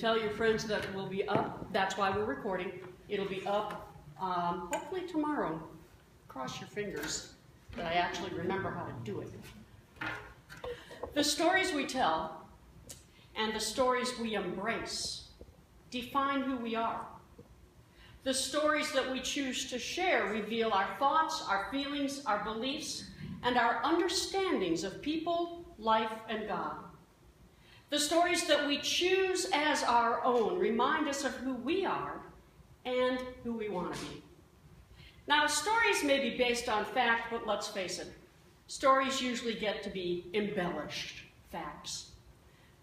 tell your friends that it will be up. That's why we're recording. It'll be up hopefully tomorrow. Cross your fingers that I actually remember how to do it. The stories we tell and the stories we embrace define who we are. The stories that we choose to share reveal our thoughts, our feelings, our beliefs, and our understandings of people, life, and God. The stories that we choose as our own remind us of who we are and who we want to be. Now, stories may be based on fact, but let's face it, stories usually get to be embellished facts.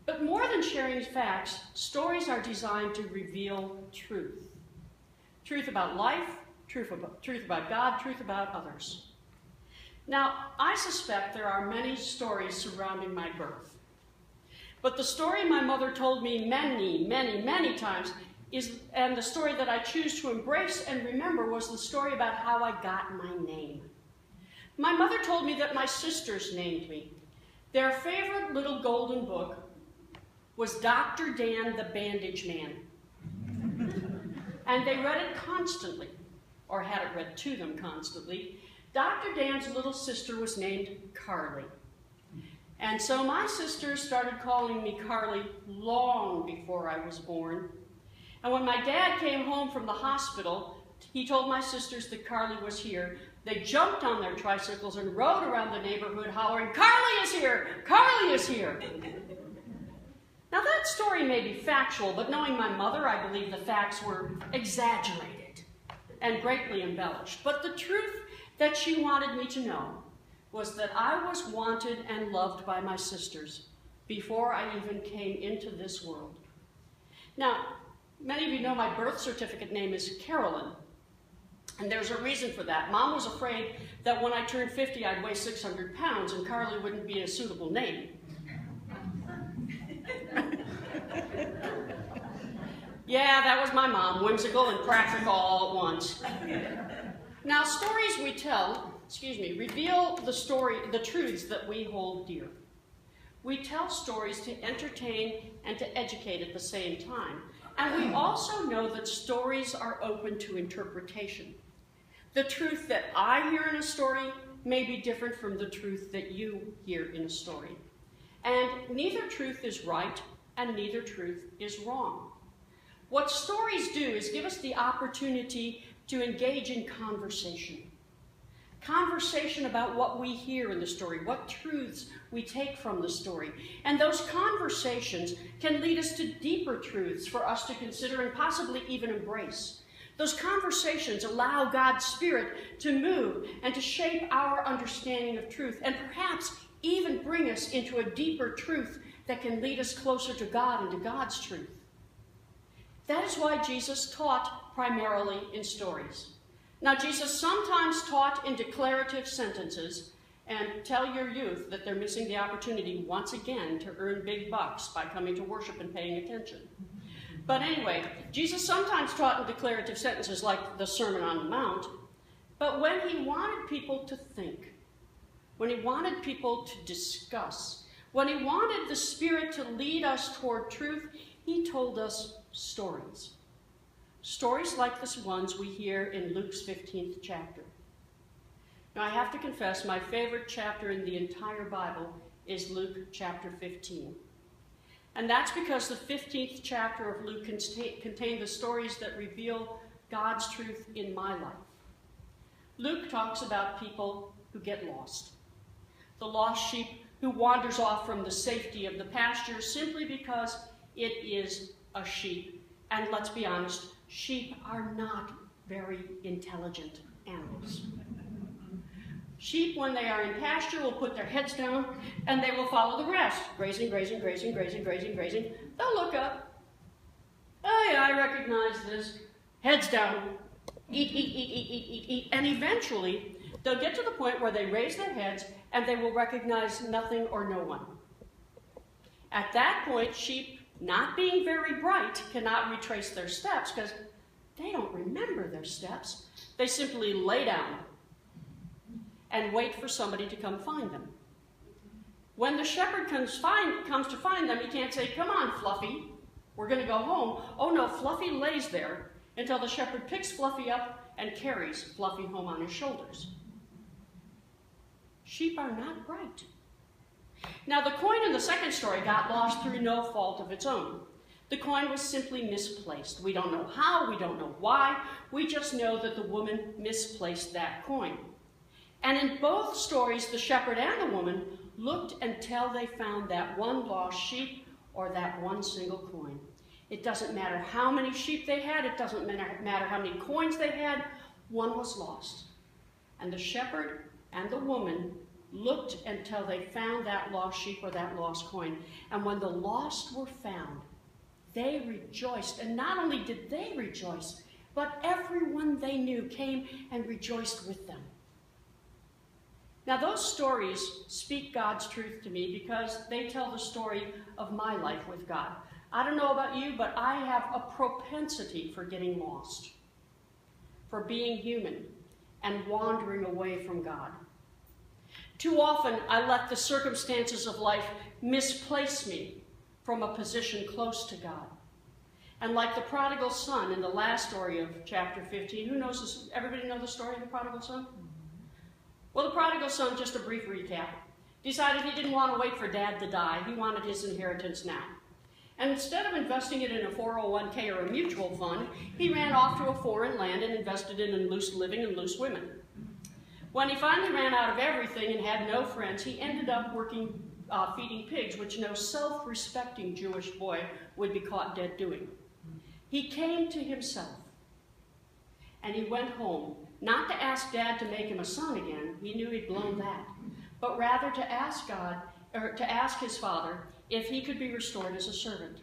But more than sharing facts, stories are designed to reveal truth. Truth about life, truth about God, truth about others. Now, I suspect there are many stories surrounding my birth. But the story my mother told me many, many, many times and the story that I choose to embrace and remember was the story about how I got my name. My mother told me that my sisters named me. Their favorite little golden book was Dr. Dan the Bandage Man. And they read it constantly, or had it read to them constantly. Dr. Dan's little sister was named Carly. And so my sisters started calling me Carly long before I was born. And when my dad came home from the hospital, he told my sisters that Carly was here. They jumped on their tricycles and rode around the neighborhood hollering, "Carly is here! Carly is here!" Now that story may be factual, but knowing my mother, I believe the facts were exaggerated and greatly embellished. But the truth that she wanted me to know was that I was wanted and loved by my sisters before I even came into this world. Now, many of you know my birth certificate name is Carolyn, and there's a reason for that. Mom was afraid that when I turned 50, I'd weigh 600 pounds, and Carly wouldn't be a suitable name. Yeah, that was my mom, whimsical and practical all at once. Now, stories we tell, reveal the truths that we hold dear. We tell stories to entertain and to educate at the same time. And we also know that stories are open to interpretation. The truth that I hear in a story may be different from the truth that you hear in a story. And neither truth is right, and neither truth is wrong. What stories do is give us the opportunity to engage in conversation. Conversation about what we hear in the story, what truths we take from the story. And those conversations can lead us to deeper truths for us to consider and possibly even embrace. Those conversations allow God's Spirit to move and to shape our understanding of truth, and perhaps even bring us into a deeper truth that can lead us closer to God and to God's truth. That is why Jesus taught primarily in stories. Now, Jesus sometimes taught in declarative sentences, and tell your youth that they're missing the opportunity once again to earn big bucks by coming to worship and paying attention. But anyway, Jesus sometimes taught in declarative sentences like the Sermon on the Mount, but when he wanted people to think, when he wanted people to discuss, when he wanted the Spirit to lead us toward truth, he told us stories. Stories like the ones we hear in Luke's 15th chapter. Now, I have to confess, my favorite chapter in the entire Bible is Luke chapter 15. And that's because the 15th chapter of Luke contains the stories that reveal God's truth in my life. Luke talks about people who get lost. The lost sheep who wanders off from the safety of the pasture simply because it is a sheep. And let's be honest, sheep are not very intelligent animals. Sheep, when they are in pasture, will put their heads down and they will follow the rest. Grazing, grazing, grazing, grazing, grazing, grazing. They'll look up. Oh yeah, I recognize this. Heads down. Eat, eat, eat, eat, eat, eat, eat. And eventually, they'll get to the point where they raise their heads and they will recognize nothing or no one. At that point, sheep, not being very bright, cannot retrace their steps because they don't remember their steps. They simply lay down and wait for somebody to come find them. When the shepherd comes to find them, he can't say, "Come on, Fluffy," We're going to go home. Oh no, Fluffy lays there until the shepherd picks Fluffy up and carries Fluffy home on his shoulders. Sheep are not bright. Now the coin in the second story got lost through no fault of its own. The coin was simply misplaced. We don't know how, we don't know why. We just know that the woman misplaced that coin. And in both stories, the shepherd and the woman looked until they found that one lost sheep or that one single coin. It doesn't matter how many sheep they had. It doesn't matter how many coins they had. One was lost. And the shepherd and the woman looked until they found that lost sheep or that lost coin. And when the lost were found, they rejoiced. And not only did they rejoice, but everyone they knew came and rejoiced with them. Now those stories speak God's truth to me because they tell the story of my life with God. I don't know about you, but I have a propensity for getting lost, for being human and wandering away from God. Too often I let the circumstances of life misplace me from a position close to God. And like the prodigal son in the last story of chapter 15, who knows this? Everybody know the story of the prodigal son? Well, the prodigal son, just a brief recap, decided he didn't want to wait for dad to die. He wanted his inheritance now. And instead of investing it in a 401k or a mutual fund, he ran off to a foreign land and invested it in loose living and loose women. When he finally ran out of everything and had no friends, he ended up working feeding pigs, which no self-respecting Jewish boy would be caught dead doing. He came to himself, and he went home, not to ask Dad to make him a son again, he knew he'd blown that, but rather to ask God, or to ask his father if he could be restored as a servant.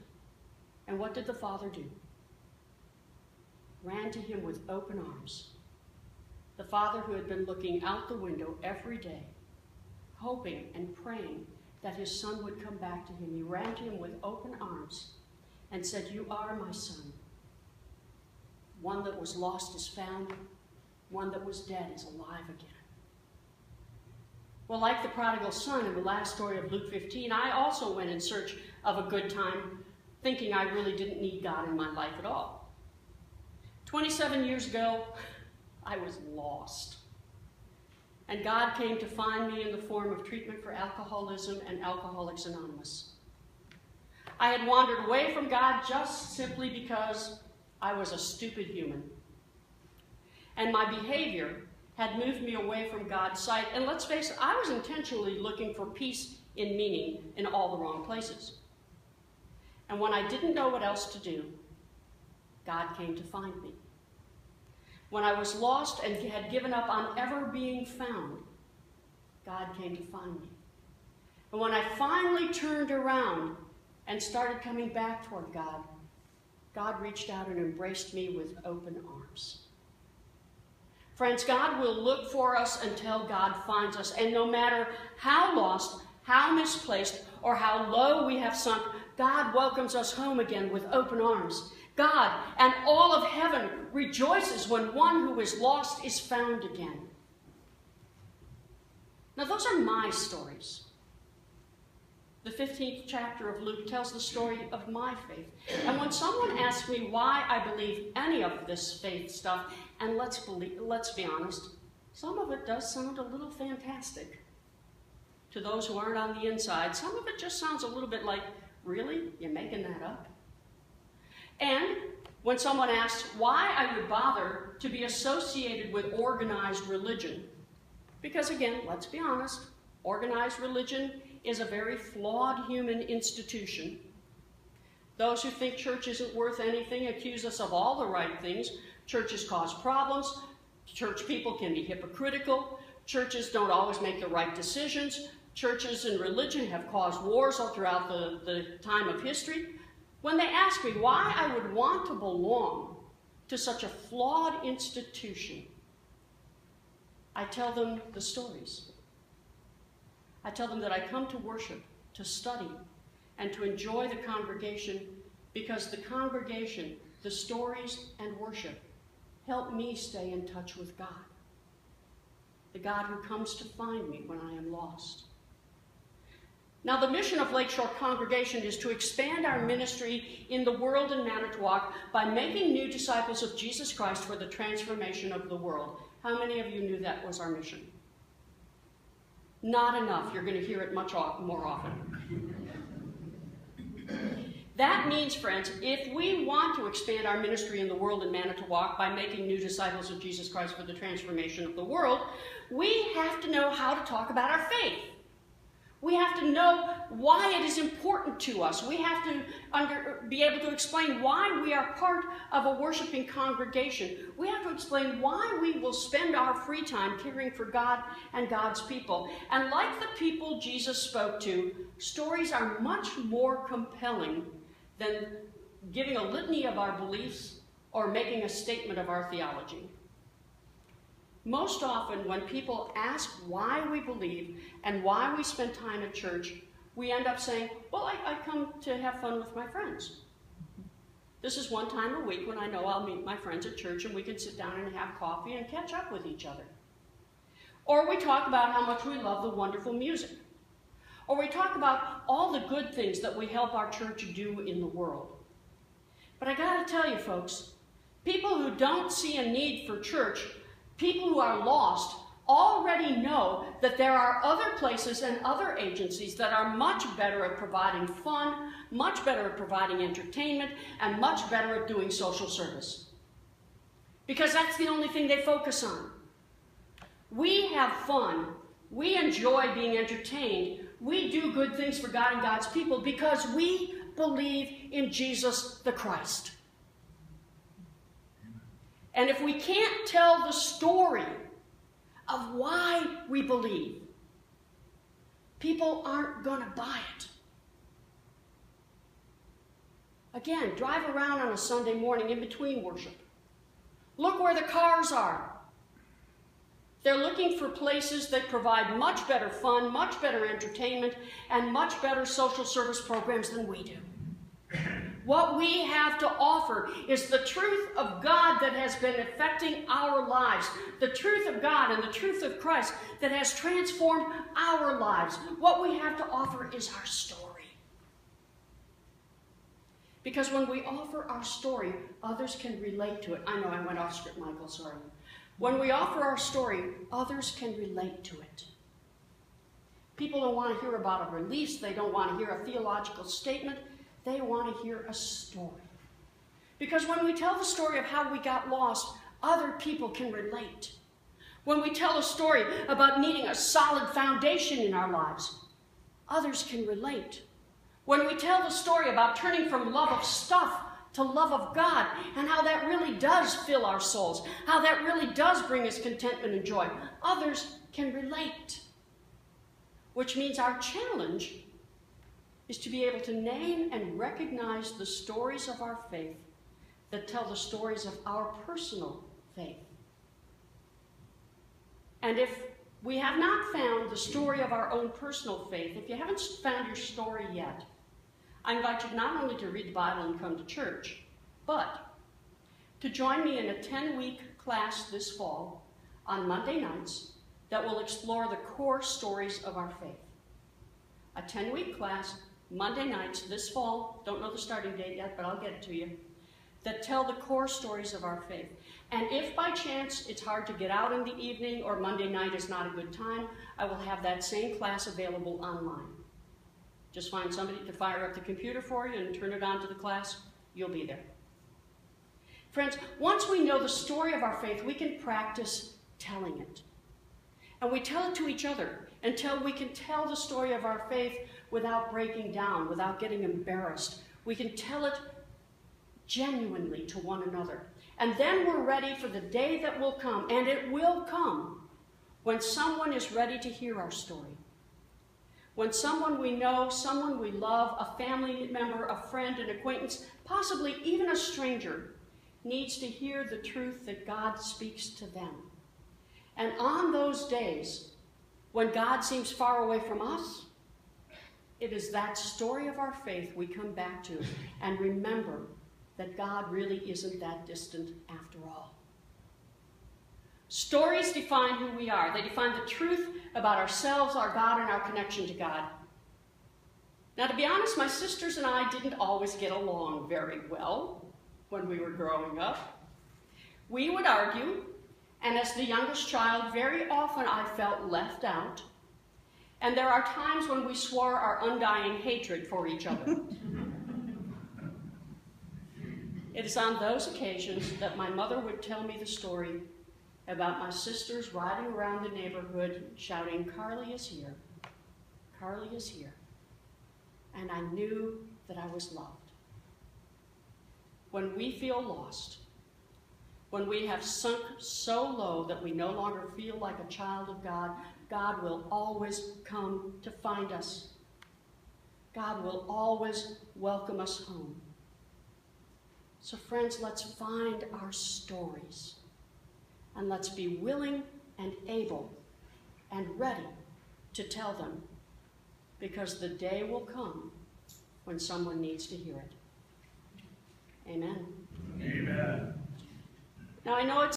And what did the father do? Ran to him with open arms. The father who had been looking out the window every day, hoping and praying that his son would come back to him. He ran to him with open arms and said, "You are my son. One that was lost is found. One that was dead is alive again." Well, like the prodigal son in the last story of Luke 15, I also went in search of a good time, thinking I really didn't need God in my life at all. 27 years ago, I was lost. And God came to find me in the form of treatment for alcoholism and Alcoholics Anonymous. I had wandered away from God just simply because I was a stupid human. And my behavior had moved me away from God's sight. And let's face it, I was intentionally looking for peace in meaning in all the wrong places. And when I didn't know what else to do, God came to find me. When I was lost and had given up on ever being found, God came to find me. And when I finally turned around and started coming back toward God, God reached out and embraced me with open arms. Friends, God will look for us until God finds us. And no matter how lost, how misplaced, or how low we have sunk, God welcomes us home again with open arms. God and all of heaven rejoices when one who is lost is found again. Now, those are my stories. The 15th chapter of Luke tells the story of my faith. And when someone asks me why I believe any of this faith stuff, and let's be honest, some of it does sound a little fantastic. To those who aren't on the inside, some of it just sounds a little bit like, really? You're making that up? And when someone asks why I would bother to be associated with organized religion, because again, let's be honest, organized religion is a very flawed human institution. Those who think church isn't worth anything accuse us of all the right things. Churches cause problems. Church people can be hypocritical. Churches don't always make the right decisions. Churches and religion have caused wars all throughout the time of history. When they ask me why I would want to belong to such a flawed institution, I tell them the stories. I tell them that I come to worship, to study, and to enjoy the congregation because the congregation, the stories, and worship help me stay in touch with God, the God who comes to find me when I am lost. Now, the mission of Lakeshore Congregation is to expand our ministry in the world in Manitowoc by making new disciples of Jesus Christ for the transformation of the world. How many of you knew that was our mission? Not enough. You're going to hear it much more often. That means, friends, if we want to expand our ministry in the world in Manitowoc by making new disciples of Jesus Christ for the transformation of the world, we have to know how to talk about our faith. We have to know why it is important to us. We have to be able to explain why we are part of a worshiping congregation. We have to explain why we will spend our free time caring for God and God's people. And like the people Jesus spoke to, stories are much more compelling than giving a litany of our beliefs or making a statement of our theology. Most often, when people ask why we believe and why we spend time at church, we end up saying, well, I come to have fun with my friends. This is one time a week when I know I'll meet my friends at church and we can sit down and have coffee and catch up with each other. Or we talk about how much we love the wonderful music. Or we talk about all the good things that we help our church do in the world. But I gotta tell you, folks, people who don't see a need for church, people who are lost, already know that there are other places and other agencies that are much better at providing fun, much better at providing entertainment, and much better at doing social service. Because that's the only thing they focus on. We have fun. We enjoy being entertained. We do good things for God and God's people because we believe in Jesus the Christ. And if we can't tell the story of why we believe, people aren't going to buy it. Again, drive around on a Sunday morning in between worship. Look where the cars are. They're looking for places that provide much better fun, much better entertainment, and much better social service programs than we do. What we have to offer is the truth of God that has been affecting our lives, the truth of God and the truth of Christ that has transformed our lives. What we have to offer is our story. Because when we offer our story, others can relate to it. I know I went off script, Michael, sorry. When we offer our story, others can relate to it. People don't want to hear about a release. They don't want to hear a theological statement. They want to hear a story. Because when we tell the story of how we got lost, other people can relate. When we tell a story about needing a solid foundation in our lives, others can relate. When we tell the story about turning from love of stuff to love of God, and how that really does fill our souls, how that really does bring us contentment and joy, others can relate. Which means our challenge is to be able to name and recognize the stories of our faith that tell the stories of our personal faith. And if we have not found the story of our own personal faith, if you haven't found your story yet, I invite you not only to read the Bible and come to church, but to join me in a 10-week class this fall on Monday nights that will explore the core stories of our faith. A 10-week class, Monday nights this fall, don't know the starting date yet, but I'll get it to you, that tell the core stories of our faith. And if by chance it's hard to get out in the evening or Monday night is not a good time, I will have that same class available online. Just find somebody to fire up the computer for you and turn it on to the class. You'll be there. Friends, once we know the story of our faith, we can practice telling it. And we tell it to each other until we can tell the story of our faith without breaking down, without getting embarrassed. We can tell it genuinely to one another. And then we're ready for the day that will come, and it will come, when someone is ready to hear our story. When someone we know, someone we love, a family member, a friend, an acquaintance, possibly even a stranger, needs to hear the truth that God speaks to them. And on those days, when God seems far away from us, it is that story of our faith we come back to and remember that God really isn't that distant after all. Stories define who we are. They define the truth about ourselves, our God, and our connection to God. Now, to be honest, my sisters and I didn't always get along very well when we were growing up. We would argue, and as the youngest child, very often I felt left out. And there are times when we swore our undying hatred for each other. It is on those occasions that my mother would tell me the story about my sisters riding around the neighborhood shouting, "Carly is here, Carly is here." And I knew that I was loved. When we feel lost, when we have sunk so low that we no longer feel like a child of God, God will always come to find us. God will always welcome us home. So friends, let's find our stories, and let's be willing and able and ready to tell them, because the day will come when someone needs to hear it. Amen. Amen. Now I know it's